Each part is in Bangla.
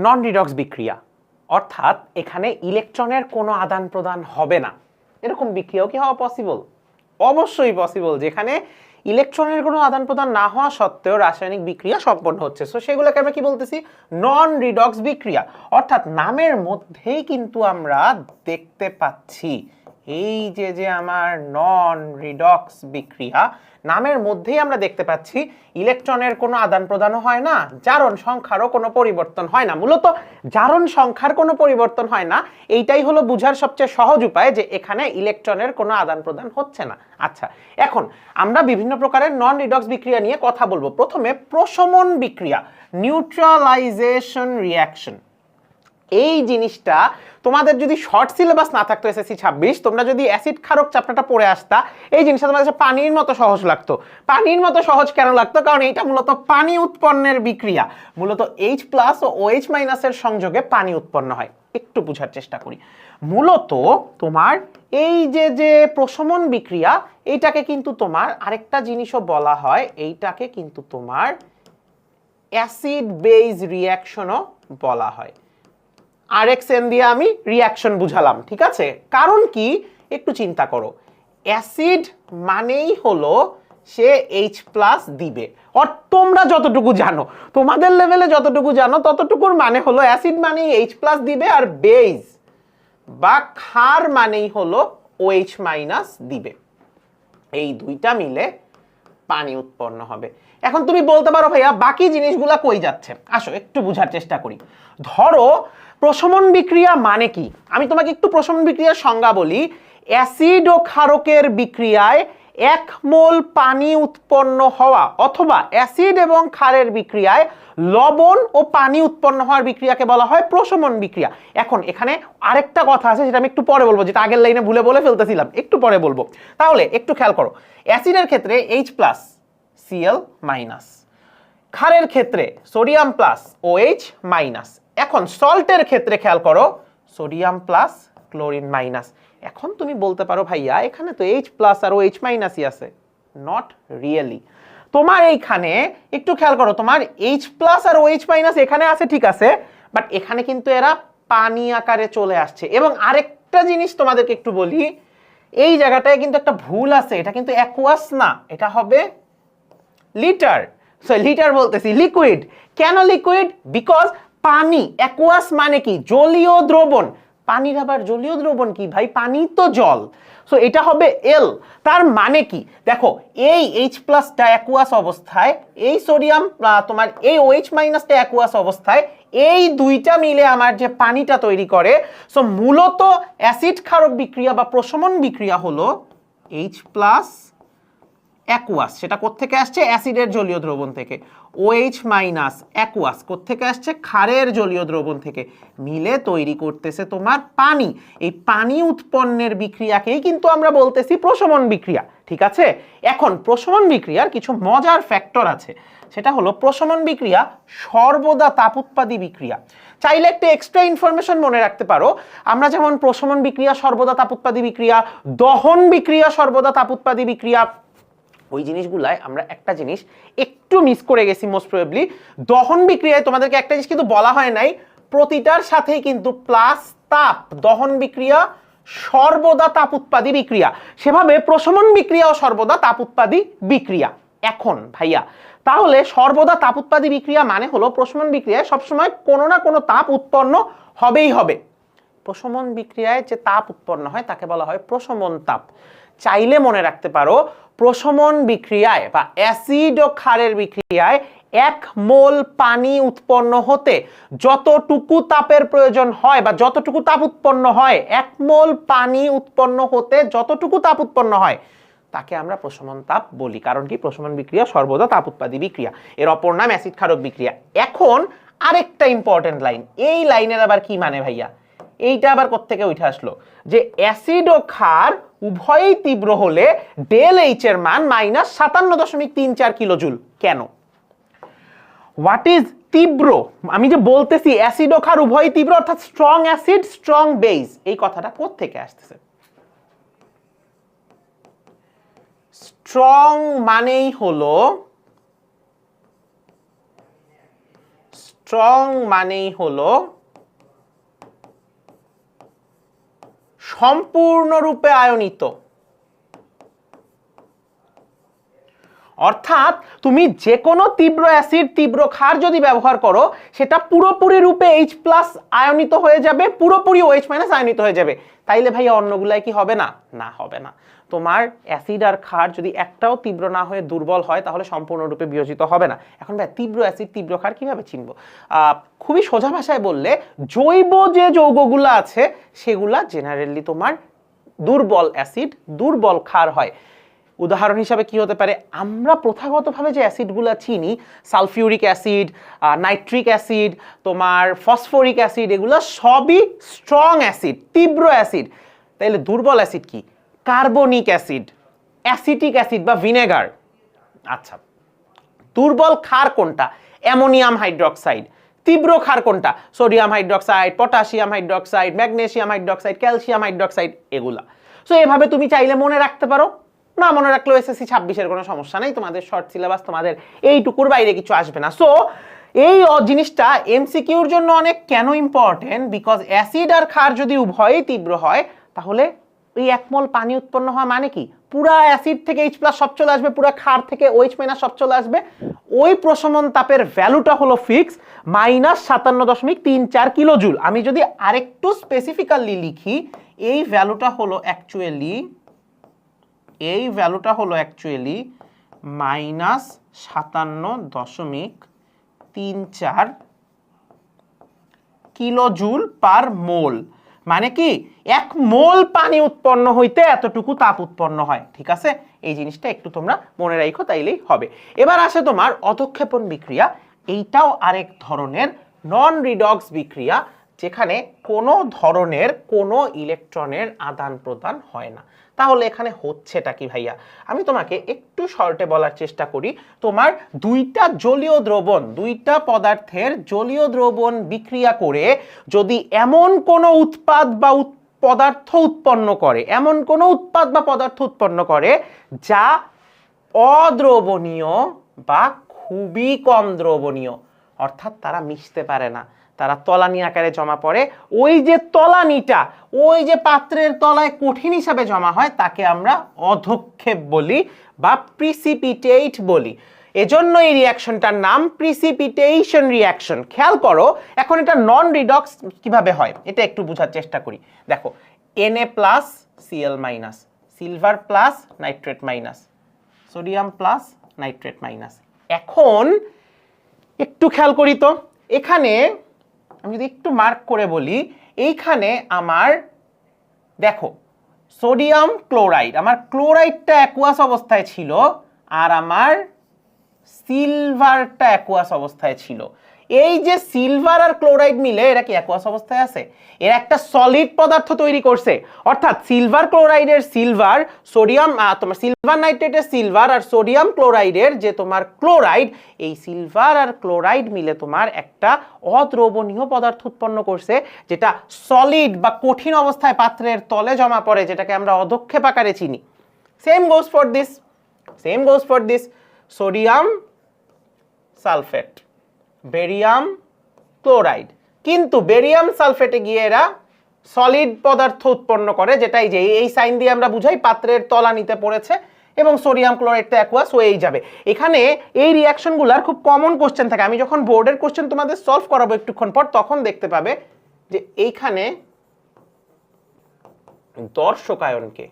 নন রিডক্স বিক্রিয়া, অর্থাৎ এখানে ইলেকট্রনের কোনো আদান প্রদান হবে না, এরকম বিক্রিয়াও কি হওয়া পসিবল? অবশ্যই পসিবল, যেখানে ইলেকট্রনের কোনো আদান প্রদান না হওয়া সত্ত্বেও রাসায়নিক বিক্রিয়া সম্পন্ন হচ্ছে। সো সেগুলোকে আমরা কি বলতেছি? নন রিডক্স বিক্রিয়া। অর্থাৎ নামের মধ্যেই কিন্তু আমরা দেখতে পাচ্ছি এই যে আমার নন রিডক্স বিক্রিয়া, নামের মধ্যেই আমরা দেখতে পাচ্ছি ইলেকট্রনের কোনো আদান প্রদানও হয় না, জারণ সংখ্যারও কোনো পরিবর্তন হয় না। মূলত জারণ সংখ্যার কোনো পরিবর্তন হয় না, এইটাই হলো বোঝার সবচেয়ে সহজ উপায় যে এখানে ইলেকট্রনের কোনো আদান প্রদান হচ্ছে না। আচ্ছা, এখন আমরা বিভিন্ন প্রকারের নন রিডক্স বিক্রিয়া নিয়ে কথা বলবো। প্রথমে প্রশমন বিক্রিয়া, নিউট্রালাইজেশন রিঅ্যাকশন। এই জিনিসটা তোমাদের যদি শর্ট সিলেবাস না থাকতো এসএসসি 26, তোমরা যদি অ্যাসিড ক্ষারক চ্যাপ্টারটা পড়ে আসতা, এই জিনিসটা তোমাদের কাছে পানির মতো সহজ লাগতো। পানির মতো সহজ কেন লাগতো? কারণ এটা মূলত পানি উৎপন্নের বিক্রিয়া, মূলত H+ ও OH- এর সংযোগে পানি উৎপন্ন হয়। একটু বোঝার চেষ্টা করি। মূলত তোমার এই যে প্রশমন বিক্রিয়া, এইটাকে কিন্তু তোমার আরেকটা জিনিসও বলা হয়, এইটাকে কিন্তু তোমার অ্যাসিড বেজ রিঅ্যাকশনও বলা হয়। RxN দিয়ে আমি রিঅ্যাকশন বুঝালাম, ঠিক আছে? কারণ কি একটু চিন্তা করো, অ্যাসিড মানেই হলো সে H+ দিবে। আর তোমরা যতটুকু জানো, তোমাদের লেভেলে যতটুকু জানো ততটুকুর মানে হলো অ্যাসিড মানেই H+ দিবে, আর বেজ বা ক্ষার মানেই হলো OH- দিবে। এই দুইটা মিলে পানি উৎপন্ন হবে। এখন তুমি বলতে পারো ভাইয়া বাকি জিনিসগুলা কই যাচ্ছে? আসো একটু বোঝার চেষ্টা করি। ধরো প্রশমন বিক্রিয়া মানে কি, আমি তোমাকে একটু প্রশমন বিক্রিয়ার সংজ্ঞা বলি। অ্যাসিড ও ক্ষারকের বিক্রিয়ায় 1 মোল পানি উৎপন্ন হওয়া, অথবা অ্যাসিড এবং ক্ষারের বিক্রিয়ায় লবণ ও পানি উৎপন্ন হওয়ার বিক্রিয়াকে বলা হয় প্রশমন বিক্রিয়া। এখন এখানে আরেকটা কথা আছে, যেটা আমি একটু পরে বলবো, যেটা আগের লাইনে ভুলে বলে ফেলতেছিলাম, একটু পরে বলবো। তাহলে একটু খেয়াল করো, অ্যাসিডের ক্ষেত্রে H+, Cl-, ক্ষারের ক্ষেত্রে সোডিয়াম প্লাস OH-। এখন সল্টের ক্ষেত্রে খেয়াল করো, সোডিয়াম প্লাস ক্লোরিন মাইনাস। এখন তুমি বলতে পারো ভাইয়া এখানে তো H+ আর OH- আছে। Not really. তোমার এইখানে একটু খেয়াল করো, তোমার H+ আর OH- এখানে আছে ঠিক আছে, বাট এখানে কিন্তু এরা পানি আকারে চলে আসছে। এবং আরেকটা জিনিস তোমাদেরকে একটু বলি, এই জায়গাটায় কিন্তু একটা ভুল আছে, এটা কিন্তু অ্যাকুয়াস না, এটা হবে লিটার। সো লিটার বলতেছি, লিকুইড। কেন লিকুইড? বিকজ পানি, অ্যাকুয়াস মানে কি? জলীয় দ্রবণ। পানির আবার জলীয় দ্রবণ কি ভাই? পানি তো জল। সো এটা হবে এল। তার মানে কি দেখো, এই H+টা অ্যাকুয়াস অবস্থায়, এই সোডিয়াম তোমার এই OH- অ্যাকুয়াস অবস্থায়, এই দুইটা মিলে আমার যে পানিটা তৈরি করে। সো মূলত অ্যাসিড ক্ষারক বিক্রিয়া বা প্রশমন বিক্রিয়া হলো H+ অ্যাকুয়াস। সেটা কোত্থেকে আসছে? অ্যাসিডের জলীয় দ্রবণ থেকে। OH- অ্যাকুয়াস কোত্থেকে আসছে? ক্ষারের জলীয় দ্রবণ থেকে। মিলে তৈরি করতেছে তোমার পানি। এই পানি উৎপন্নের বিক্রিয়াকেই কিন্তু আমরা বলতেছি প্রশমন বিক্রিয়া, ঠিক আছে? এখন প্রশমন বিক্রিয়ার কিছু মজার ফ্যাক্টর আছে, সেটা হলো প্রশমন বিক্রিয়া সর্বদা তাপ উৎপাদী বিক্রিয়া। চাইলে একটা এক্সট্রা ইনফরমেশন মনে রাখতে পারো, আমরা যেমন প্রশমন বিক্রিয়া সর্বদা তাপ উৎপাদী বিক্রিয়া, দহন বিক্রিয়া সর্বদা তাপ উৎপাদী বিক্রিয়া, ওই জিনিসগুলায় আমরা একটা জিনিস একটু মিস করে গেছি মোস্ট প্রবাবলি। দহন বিক্রিয়ায় তোমাদেরকে একটা জিনিস কিন্তু বলা হয় নাই, প্রতিটার সাথেই কিন্তু প্লাস তাপ। দহন বিক্রিয়া সর্বদা তাপ উৎপাদী বিক্রিয়া, সেভাবে প্রশমন বিক্রিয়াও সর্বদা তাপ উৎপাদী বিক্রিয়া। এখন ভাইয়া তাহলে সর্বদা তাপ উৎপাদী বিক্রিয়া মানে হলো প্রশমন বিক্রিয়ায় সবসময় কোনো না কোনো তাপ উৎপন্ন হবেই হবে। প্রশমন বিক্রিয়ায় যে তাপ উৎপন্ন হয় তাকে বলা হয় প্রশমন তাপ। চাইলে মনে রাখতে পারো, প্রশমন বিক্রিয়ায় বা অ্যাসিড ও ক্ষারের বিক্রিয়ায় 1 মোল পানি উৎপন্ন হতে যতটুকু তাপের প্রয়োজন হয় বা যতটুকু তাপ উৎপন্ন হয়, 1 মোল পানি উৎপন্ন হতে যতটুকু তাপ উৎপন্ন হয় তাকে আমরা প্রশমন তাপ বলি। কারণ কি? প্রশমন বিক্রিয়া সর্বদা তাপ উৎপাদী বিক্রিয়া, এর অপর নাম অ্যাসিড ক্ষারক বিক্রিয়া। এখন আরেকটা ইম্পর্টেন্ট লাইন, এই লাইনের আবার কি মানে ভাইয়া? এইটা আবার কোত্থেকে উঠে আসলো যে অ্যাসিড ও ক্ষার উভয়ই তীব্র হলে ডেল এইচ এর মান -57.34 কিলোজুল। কেন? হোয়াট ইজ তীব্র? আমি যে বলতেছি অ্যাসিড ও ক্ষার উভয়ই তীব্র, অর্থাৎ স্ট্রং অ্যাসিড স্ট্রং বেস, এই কথাটা কোত্থেকে আসতেছে? স্ট্রং মানেই হলো স্ট্রং মানেই হলো সম্পূর্ণরূপে আয়নিত। অর্থাৎ তুমি যে কোনো তীব্র অ্যাসিড তীব্র ক্ষার যদি ব্যবহার করো সেটা পুরোপুরি রূপে H+ আয়নিত হয়ে যাবে, পুরোপুরি OH- আয়নিত হয়ে যাবে। তাইলে ভাইয়া অন্যগুলাই কি হবে না? না, হবে না। তোমার অ্যাসিড আর ক্ষার যদি একটাও তীব্র না হয়ে দুর্বল হয় তাহলে সম্পূর্ণরূপে বিয়োজিত হবে না। এখন ভাই তীব্র অ্যাসিড তীব্র ক্ষার কিভাবে চিনবো? খুবই সোজা ভাষায় বললে জৈব যে যৌগগুলো আছে সেগুলা জেনারেলি তোমার দুর্বল অ্যাসিড দুর্বল ক্ষার হয়। উদাহরণ হিসাবে কি হতে পারে? আমরা প্রথাগতভাবে যে অ্যাসিডগুলো চিনি, সালফিউরিক অ্যাসিড, নাইট্রিক অ্যাসিড, তোমার ফসফরিক অ্যাসিড, এগুলো সবই স্ট্রং অ্যাসিড, তীব্র অ্যাসিড। তাইলে দুর্বল অ্যাসিড কি? কার্বনিক অ্যাসিড, অ্যাসিটিক অ্যাসিড বা ভিনেগার। আচ্ছা, দুর্বল ক্ষার কোনটা? Ammonium hydroxide. তীব্র ক্ষার কোনটা? Sodium hydroxide, potassium hydroxide, magnesium hydroxide, calcium hydroxide, এগুলা। সো এভাবে তুমি চাইলে মনে রাখতে পারো, না মনে রাখলেও SSC 26-এর কোনো সমস্যা নেই, তোমাদের শর্ট সিলেবাস, তোমাদের এইটুকুর বাইরে কিছু আসবে না। সো এই জিনিসটা MCQর জন্য অনেক কেন ইম্পর্টেন্ট? বিকজ অ্যাসিড আর ক্ষার যদি উভয়ই তীব্র হয় তাহলে ওই 1 মোল পানি উৎপন্ন হওয়া মানে কি? পুরা অ্যাসিড থেকে H+ সব চলে আসবে, পুরা ক্ষার থেকে OH- সব চলে আসবে। ওই প্রশমন তাপের ভ্যালুটা হলো ফিক্স -57.34 কিলোজুল। আমি যদি আরেকটু স্পেসিফিক্যালি লিখি, এই ভ্যালুটা হলো অ্যাকচুয়ালি -57.34 কিলোজুল পার মোল। মানে কি 1 মোল পানি উৎপন্ন হইতে এতটুকু তাপ উৎপন্ন হয়। ঠিক আছে, এই জিনিসটা একটু তোমরা মনে রাখো, তাইলেই হবে। এবার আসে তোমার অধঃক্ষেপণ বিক্রিয়া। এইটাও আরেক ধরনের নন রিডক্স বিক্রিয়া, যেখানে কোনো ধরনের কোনো ইলেকট্রনের আদান প্রদান হয় না। তাহলে এখানে হচ্ছেটা কি ভাইয়া? আমি তোমাকে একটু শর্টে বলার চেষ্টা করি। তোমার দুইটা জলীয় দ্রবণ, দুইটা পদার্থের জলীয় দ্রবণ বিক্রিয়া করে যদি এমন কোনো উৎপাদ বা পদার্থ উৎপন্ন করে, এমন কোনো উৎপাদ বা পদার্থ উৎপন্ন করে যা অদ্রবণীয় বা খুবই কম দ্রবণীয়, অর্থাৎ তারা মিশতে পারে না, তারা তলানি আকারে জমা পড়ে, ওই যে তলানিটা, ওই যে পাত্রের তলায় কঠিন হিসাবে জমা হয়, তাকে আমরা অধঃক্ষেপ বলি বা প্রিসিপিটেট বলি। এজন্য এই রিঅ্যাকশনটার নাম প্রিসিপিটেশন রিঅ্যাকশন। খেয়াল করো, এখন এটা নন রিডক্স কিভাবে হয় এটা একটু বোঝার চেষ্টা করি। দেখো, Na+Cl-, silver plus nitrate minus, sodium plus nitrate minus. এখন একটু খেয়াল করি তো, এখানে আমি যদি একটু মার্ক করে বলি, এইখানে আমার দেখো সোডিয়াম ক্লোরাইড, আমার ক্লোরাইডটা অ্যাকুয়াস অবস্থায় ছিল আর আমার সিলভারটা অ্যাকুয়াস অবস্থায় ছিল। এই যে সিলভার আর ক্লোরাইড মিলে এরা কি অ্যাকুয়াস অবস্থায় আছে? এরা একটা সলিড পদার্থ তৈরি করছে। অর্থাৎ সিলভার ক্লোরাইডের সিলভার, সোডিয়াম তোমার সিলভার নাইট্রেটের সিলভার আর সোডিয়াম ক্লোরাইডের যে তোমার ক্লোরাইড, এই সিলভার আর ক্লোরাইড মিলে তোমার একটা অদ্রবণীয় পদার্থ উৎপন্ন করছে, যেটা সলিড বা কঠিন অবস্থায় পাত্রের তলে জমা পড়ে, যেটাকে আমরা অধঃক্ষেপ আকারে চিনি। Same goes for this sodium sulphate, barium chloride. কিন্তু বেরিয়াম সালফেটে গিয়ে এরা সলিড পদার্থ উৎপন্ন করে, যেটাই যে এই সাইন দিয়ে আমরা বুঝাই পাত্রের তলানিতে পড়েছে, এবং সোডিয়াম ক্লোরাইডটা অ্যাকুয়াস হয়েই যাবে। এখানে এই রিঅ্যাকশনগুলোর খুব কমন কোশ্চেন থাকে। আমি যখন বোর্ডের কোশ্চেন তোমাদের সলভ করাবো একটুক্ষণ পর, তখন দেখতে পাবে যে এইখানে দর্শকায়নকে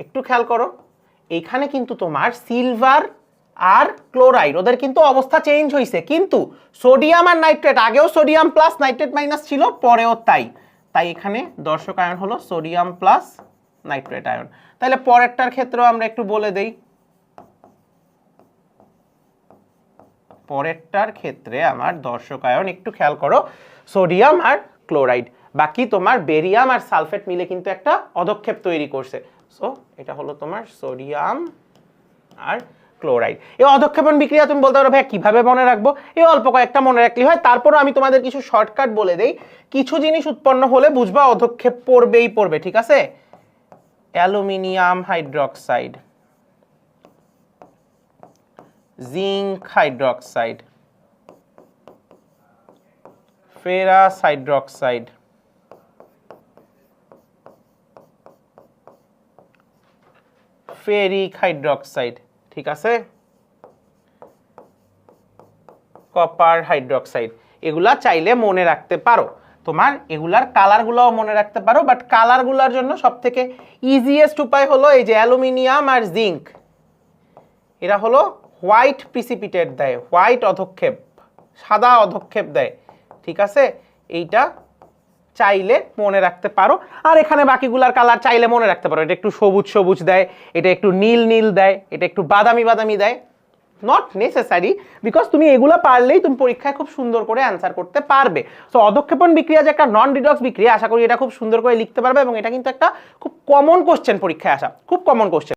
একটু খেয়াল করো, এইখানে কিন্তু তোমার সিলভার আর ক্লোরাইড ওদের কিন্তু অবস্থা চেঞ্জ হয়েছে, কিন্তু সোডিয়াম আর নাইট্রেট, আগেও সোডিয়াম প্লাস নাইট্রেট মাইনাস ছিল, পরেও তাই এখানে দর্শক আয়ন হলো সোডিয়াম প্লাস নাইট্রেট আয়ন। তাহলে পরেরটার ক্ষেত্রেও আমরা একটু বলে দেই, পরেরটার ক্ষেত্রে আমার দর্শক আয়ন একটু খেয়াল করো সোডিয়াম আর ক্লোরাইড, বাকি তোমার বেরিয়াম আর সালফেট মিলে কিন্তু একটা অধঃক্ষেপ তৈরি করছে। সো এটা হলো তোমার সোডিয়াম আর ক্লোরাইড। এই অধঃক্ষেপণ বিক্রিয়া তুমি বলতে পারো ভাই কিভাবে মনে রাখবো? এই অল্প কয়েকটা মনে রাখলে হয়। তারপরও আমি তোমাদের কিছু শর্টকাট বলে দেই, কিছু জিনিস উৎপন্ন হলে বুঝবা অধঃক্ষেপ পড়বে, ঠিক আছে? Aluminium hydroxide, zinc hydroxide, ferrous hydroxide, ferric hydroxide, ঠিক আছে, কপার হাইড্রোক্সাইড। এগুলা চাইলে মনে রাখতে পারো, তোমার এগুলার কালারগুলোও মনে রাখতে পারো, বাট কালারগুলোর জন্য সবথেকে ইজিয়েস্ট উপায় হলো এই যে অ্যালুমিনিয়াম আর জিঙ্ক, এরা হলো হোয়াইট প্রিসিপিটেট দেয়, হোয়াইট অধক্ষেপ, সাদা অধক্ষেপ দেয়, ঠিক আছে, এইটা চাইলে মনে রাখতে পারো। আর এখানে বাকিগুলার কালার চাইলে মনে রাখতে পারো, এটা একটু সবুজ সবুজ দেয়, এটা একটু নীল নীল দেয়, এটা একটু বাদামি বাদামি দেয়, নট নেসেসারি, বিকজ তুমি এগুলা পারলেই তুমি পরীক্ষায় খুব সুন্দর করে অ্যান্সার করতে পারবে। সো অধক্ষেপণ বিক্রিয়া যে একটা নন রিডক্স বিক্রিয়া, আশা করি এটা খুব সুন্দর করে লিখতে পারবে, এবং এটা কিন্তু একটা খুব কমন কোশ্চেন পরীক্ষায় আসা, খুব কমন কোশ্চেন।